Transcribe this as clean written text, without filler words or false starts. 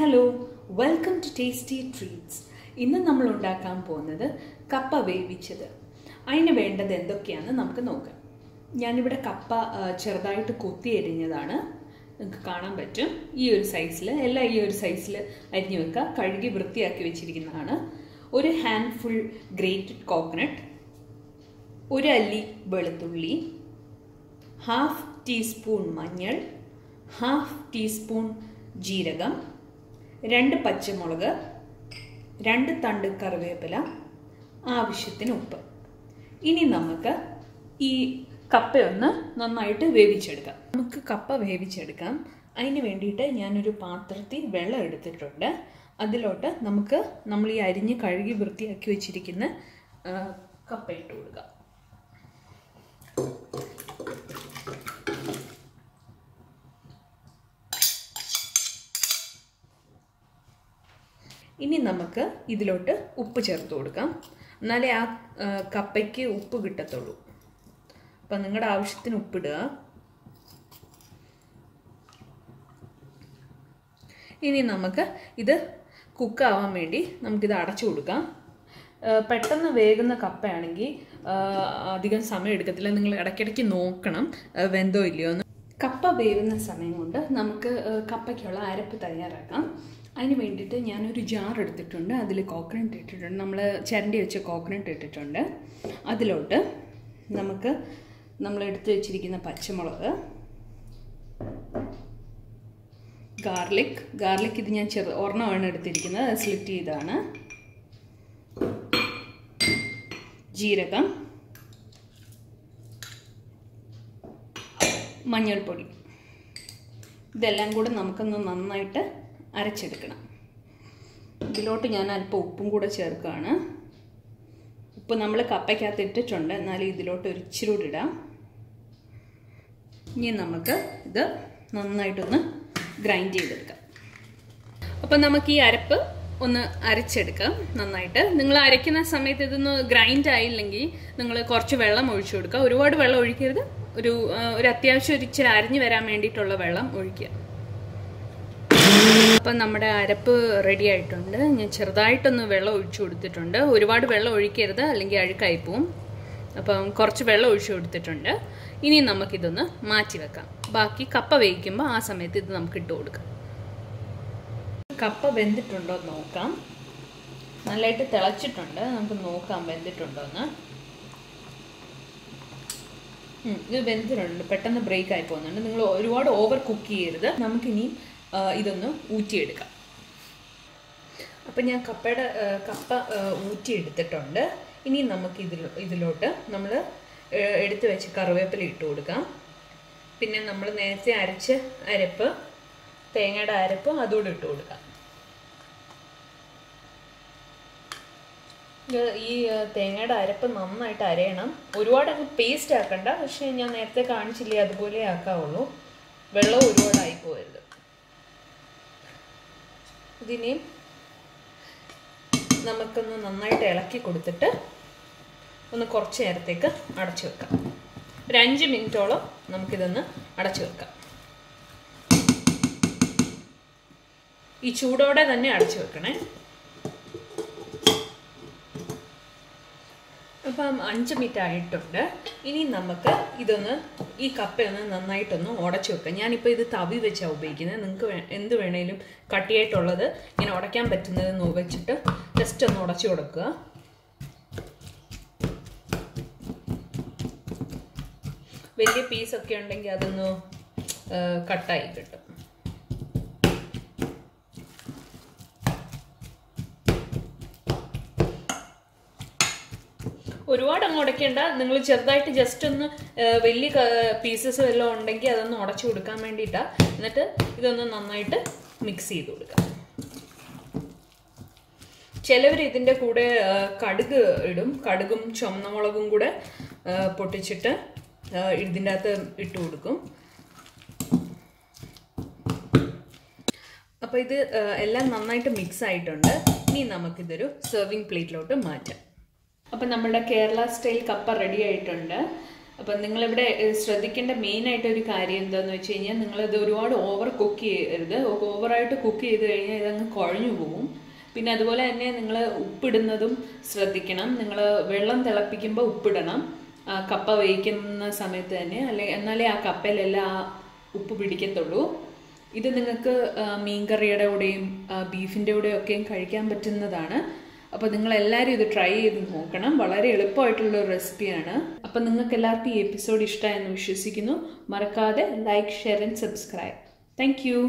Hello, welcome to TastyTreats. ഇന്ന് നമ്മൾ ഉണ്ടാക്കാൻ പോകുന്നത് കപ്പ വേവിച്ചത്. അതിന് വേണ്ടത് എന്തൊക്കെയാണെന്ന് നമുക്ക് നോക്കാം. ഞാനിവിടെ കപ്പ ചെറുതായിട്ട് കൊത്തി എരിഞ്ഞതാണ്. നിങ്ങൾക്ക് കാണാൻ പറ്റും. ഈ ഒരു സൈസിൽ എല്ലാം ഈ ഒരു സൈസിൽ അരിഞ്ഞു വെക്കുക. കഴുകി വൃത്തിയാക്കി വെച്ചിരിക്കുന്നതാണ്. ഒരു ഹാൻഡ്ഫുൾ ഗ്രേറ്റഡ് കോക്കനട്ട്, ഒരു അല്ലി വെളുത്തുള്ളി, ഹാഫ് ടീസ്പൂൺ മഞ്ഞൾ, ഹാഫ് ടീസ്പൂൺ ജീരകം, 2 പച്ചമുളക്, 2 തണ്ട് കറിവേപ്പില, ആവശ്യത്തിന് ഉപ്പ്. ഇനി നമുക്ക് ഈ കപ്പയൊന്ന് നന്നായിട്ട് വേവിച്ചെടുക്കാം. നമുക്ക് കപ്പ വേവിച്ചെടുക്കാം. അതിന് വേണ്ടിയിട്ട് ഞാനൊരു പാത്രത്തിൽ വെള്ളം എടുത്തിട്ടുണ്ട്. അതിലോട്ട് നമ്മൾ ഈ അരിഞ്ഞ് കഴുകി വൃത്തിയാക്കി വെച്ചിരിക്കുന്ന കപ്പ ഇട്ട് കൊടുക്കാം. ഇനി നമുക്ക് ഇതിലോട്ട് ഉപ്പ് ചേർത്ത് കൊടുക്കാം. എന്നാലേ ആ കപ്പയ്ക്ക് ഉപ്പ് കിട്ടത്തുള്ളൂ. അപ്പം നിങ്ങളുടെ ആവശ്യത്തിന് ഉപ്പിടുക. ഇനി നമുക്ക് ഇത് കുക്കാവാൻ വേണ്ടി നമുക്കിത് അടച്ചു കൊടുക്കാം. പെട്ടെന്ന് വേകുന്ന കപ്പയാണെങ്കിൽ അധികം സമയം എടുക്കത്തില്ല. നിങ്ങൾ ഇടയ്ക്കിടയ്ക്ക് നോക്കണം വെന്തോ ഇല്ലയോ എന്ന്. കപ്പ വേവുന്ന സമയം കൊണ്ട് നമുക്ക് കപ്പയ്ക്കുള്ള അരപ്പ് തയ്യാറാക്കാം. അതിന് വേണ്ടിയിട്ട് ഞാനൊരു ജാർ എടുത്തിട്ടുണ്ട്. അതിൽ കോക്കനട്ട് ഇട്ടിട്ടുണ്ട്. നമ്മൾ ചിരണ്ടി വെച്ച കോക്കനട്ട് ഇട്ടിട്ടുണ്ട്. അതിലോട്ട് നമ്മൾ എടുത്ത് വെച്ചിരിക്കുന്ന പച്ചമുളക്, ഗാർലിക് ഇത് ഞാൻ ഒരെണ്ണമാണ് എടുത്തിരിക്കുന്നത്. അത് സ്ലിറ്റ് ചെയ്താണ്. ജീരകം, മഞ്ഞൾപ്പൊടി, ഇതെല്ലാം കൂടെ നമുക്കൊന്ന് നന്നായിട്ട് അരച്ചെടുക്കണം. ഇതിലോട്ട് ഞാൻ അല്പം ഉപ്പും കൂടെ ചേർക്കുകയാണ്. ഉപ്പ് നമ്മൾ കപ്പയ്ക്കകത്ത് ഇട്ടിട്ടുണ്ട്. എന്നാലും ഇതിലോട്ട് ഒരു ഇച്ചിരി കൂടി ഇടാം. ഇനി നമുക്ക് ഇത് നന്നായിട്ടൊന്ന് ഗ്രൈൻഡ് ചെയ്തെടുക്കാം. അപ്പം നമുക്ക് ഈ അരപ്പ് ഒന്ന് അരച്ചെടുക്കാം നന്നായിട്ട്. നിങ്ങൾ അരയ്ക്കുന്ന സമയത്ത് ഇതൊന്ന് ഗ്രൈൻഡ് ആയില്ലെങ്കിൽ നിങ്ങൾ കുറച്ച് വെള്ളം ഒഴിച്ചു കൊടുക്കുക. ഒരുപാട് വെള്ളം ഒഴിക്കരുത്. ഒരു അത്യാവശ്യം ഒരു ഇച്ചിരി അരിഞ്ഞ് വരാൻ വേണ്ടിയിട്ടുള്ള വെള്ളം ഒഴിക്കുക. അപ്പം നമ്മുടെ അരപ്പ് റെഡി ആയിട്ടുണ്ട്. ഞാൻ ചെറുതായിട്ടൊന്ന് വെള്ളം ഒഴിച്ചു കൊടുത്തിട്ടുണ്ട്. ഒരുപാട് വെള്ളം ഒഴിക്കരുത്, അല്ലെങ്കിൽ അഴുക്കായി പോവും. അപ്പം കുറച്ച് വെള്ളം ഒഴിച്ചു കൊടുത്തിട്ടുണ്ട്. ഇനി നമുക്കിതൊന്ന് മാറ്റി വെക്കാം. ബാക്കി കപ്പ വേവിക്കുമ്പോൾ ആ സമയത്ത് ഇത് നമുക്ക് ഇട്ട് കൊടുക്കാം. കപ്പ വെന്തിട്ടുണ്ടോ എന്ന് നോക്കാം. നല്ലതായിട്ട് തിളച്ചിട്ടുണ്ട്. നമുക്ക് നോക്കാം വെന്തിട്ടുണ്ടോ എന്ന്. ഇത് വെന്തിട്ടുണ്ട്. പെട്ടെന്ന് ബ്രേക്ക് ആയി പോകുന്നുണ്ട്. നിങ്ങൾ ഒരുപാട് ഓവർ കുക്ക് ചെയ്യരുത്. നമുക്കിനി ഇതൊന്ന് ഊറ്റിയെടുക്കാം. അപ്പം ഞാൻ കപ്പ ഊറ്റിയെടുത്തിട്ടുണ്ട്. ഇനി നമുക്ക് ഇതിലോട്ട് നമ്മൾ എടുത്തു വെച്ച് കറിവേപ്പില ഇട്ട് കൊടുക്കാം. പിന്നെ നമ്മൾ നേരത്തെ അരച്ച അരപ്പ്, തേങ്ങയുടെ അരപ്പ് അതുകൂടെ ഇട്ട് കൊടുക്കാം. ഈ തേങ്ങയുടെ അരപ്പ് നന്നായിട്ട് അരയണം. ഒരുപാട് അങ്ങ് പേസ്റ്റ് ആക്കണ്ട. പക്ഷേ ഞാൻ നേരത്തെ കാണിച്ചില്ലേ, അതുപോലെ ആക്കാവുള്ളൂ. വെള്ളം ഒരുപാടായി പോകരുത്. ഇതിനെയും നമുക്കൊന്ന് നന്നായിട്ട് ഇളക്കി കൊടുത്തിട്ട് ഒന്ന് കുറച്ച് നേരത്തേക്ക് അടച്ചു വെക്കാം. ഒരു 5 മിനിറ്റോളം നമുക്കിതൊന്ന് അടച്ചു വെക്കാം. ഈ ചൂടോടെ തന്നെ അടച്ചു വെക്കണേ. അപ്പം 5 മിനിറ്റ് ആയിട്ടുണ്ട്. ഇനി നമുക്ക് ഈ കപ്പയൊന്ന് നന്നായിട്ടൊന്ന് ഉടച്ചു വെക്കാം. ഞാനിപ്പോൾ ഇത് തവി വെച്ചാണ് ഉപയോഗിക്കുന്നത്. നിങ്ങൾക്ക് എന്ത് വേണേലും കട്ടിയായിട്ടുള്ളത് ഇങ്ങനെ ഉടയ്ക്കാൻ പറ്റുന്നത് വെച്ചിട്ട് ജസ്റ്റ് ഒന്ന് ഉടച്ചു കൊടുക്കുക. വലിയ പീസൊക്കെ ഉണ്ടെങ്കിൽ അതൊന്ന് കട്ടായി കിട്ടും. ഒരുപാട് അങ്ങ് ഉടയ്ക്കേണ്ട. നിങ്ങൾ ചെറുതായിട്ട് ജസ്റ്റ് ഒന്ന് വലിയ പീസസ് വല്ലതും ഉണ്ടെങ്കിൽ അതൊന്ന് ഉടച്ചു കൊടുക്കാൻ വേണ്ടിയിട്ടാണ്. എന്നിട്ട് ഇതൊന്ന് നന്നായിട്ട് മിക്സ് ചെയ്ത് കൊടുക്കാം. ചിലവർ ഇതിൻ്റെ കൂടെ കടുക് ഇടും. കടുകും ചുവന്നമുളകും കൂടെ പൊട്ടിച്ചിട്ട് ഇതിൻ്റെ അകത്ത് ഇട്ട് കൊടുക്കും. അപ്പോൾ ഇത് എല്ലാം നന്നായിട്ട് മിക്സ് ആയിട്ടുണ്ട്. ഇനി നമുക്കിതൊരു സെർവിങ് പ്ലേറ്റിലോട്ട് മാറ്റാം. അപ്പം നമ്മുടെ കേരള സ്റ്റൈൽ കപ്പ റെഡി ആയിട്ടുണ്ട്. അപ്പം നിങ്ങളിവിടെ ശ്രദ്ധിക്കേണ്ട മെയിനായിട്ടൊരു കാര്യം എന്താണെന്ന് വെച്ച് കഴിഞ്ഞാൽ നിങ്ങളിത് ഒരുപാട് ഓവർ കുക്ക് ചെയ്യരുത്. ഓവറായിട്ട് കുക്ക് ചെയ്ത് കഴിഞ്ഞാൽ ഇതങ്ങ് കുഴഞ്ഞു പോകും. പിന്നെ അതുപോലെ തന്നെ നിങ്ങൾ ഉപ്പിടുന്നതും ശ്രദ്ധിക്കണം. നിങ്ങൾ വെള്ളം തിളപ്പിക്കുമ്പോൾ ഉപ്പിടണം കപ്പ വേവിക്കുന്ന സമയത്ത് തന്നെ, എന്നാലേ ആ കപ്പയിലെല്ലാം ആ ഉപ്പ് പിടിക്കത്തുള്ളൂ. ഇത് നിങ്ങൾക്ക് മീൻകറിയുടെ കൂടെയും ബീഫിൻ്റെ കൂടെയും ഒക്കെയും കഴിക്കാൻ പറ്റുന്നതാണ്. അപ്പോൾ നിങ്ങളെല്ലാവരും ഇത് ട്രൈ ചെയ്ത് നോക്കണം. വളരെ എളുപ്പമായിട്ടുള്ളൊരു റെസിപ്പിയാണ്. അപ്പം നിങ്ങൾക്ക് എല്ലാവർക്കും ഈ എപ്പിസോഡ് ഇഷ്ടമായെന്ന് വിശ്വസിക്കുന്നു. മറക്കാതെ like, share and subscribe. Thank you.